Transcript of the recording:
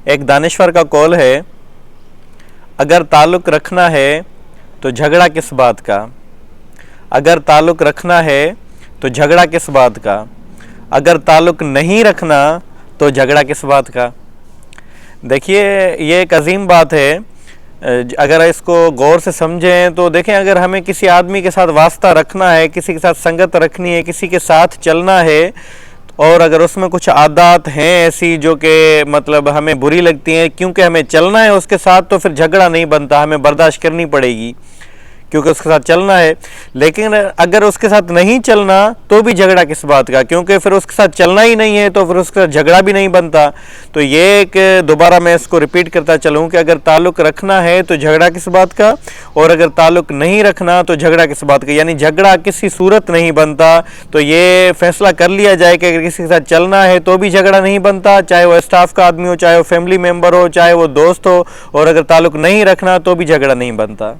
ایک دانشور کا قول ہے، اگر تعلق رکھنا ہے تو جھگڑا کس بات کا، اگر تعلق رکھنا ہے تو جھگڑا کس بات کا، اگر تعلق نہیں رکھنا تو جھگڑا کس بات کا۔ دیکھیے یہ ایک عظیم بات ہے، اگر اس کو غور سے سمجھیں تو دیکھیں، اگر ہمیں کسی آدمی کے ساتھ واسطہ رکھنا ہے، کسی کے ساتھ سنگت رکھنی ہے، کسی کے ساتھ چلنا ہے، اور اگر اس میں کچھ عادات ہیں ایسی جو کہ مطلب ہمیں بری لگتی ہیں، کیونکہ ہمیں چلنا ہے اس کے ساتھ، تو پھر جھگڑا نہیں بنتا، ہمیں برداشت کرنی پڑے گی کیونکہ اس کے ساتھ چلنا ہے۔ لیکن اگر اس کے ساتھ نہیں چلنا تو بھی جھگڑا کس بات کا، کیونکہ پھر اس کے ساتھ چلنا ہی نہیں ہے تو پھر اس کے ساتھ جھگڑا بھی نہیں بنتا۔ تو یہ ایک دوبارہ میں اس کو ریپیٹ کرتا چلوں کہ اگر تعلق رکھنا ہے تو جھگڑا کس بات کا، اور اگر تعلق نہیں رکھنا تو جھگڑا کس بات کا، یعنی جھگڑا کسی صورت نہیں بنتا۔ تو یہ فیصلہ کر لیا جائے کہ اگر کسی کے ساتھ چلنا ہے تو بھی جھگڑا نہیں بنتا، چاہے وہ اسٹاف کا آدمی ہو، چاہے وہ فیملی ممبر ہو، چاہے وہ دوست ہو، اور اگر تعلق نہیں رکھنا تو بھی جھگڑا نہیں بنتا۔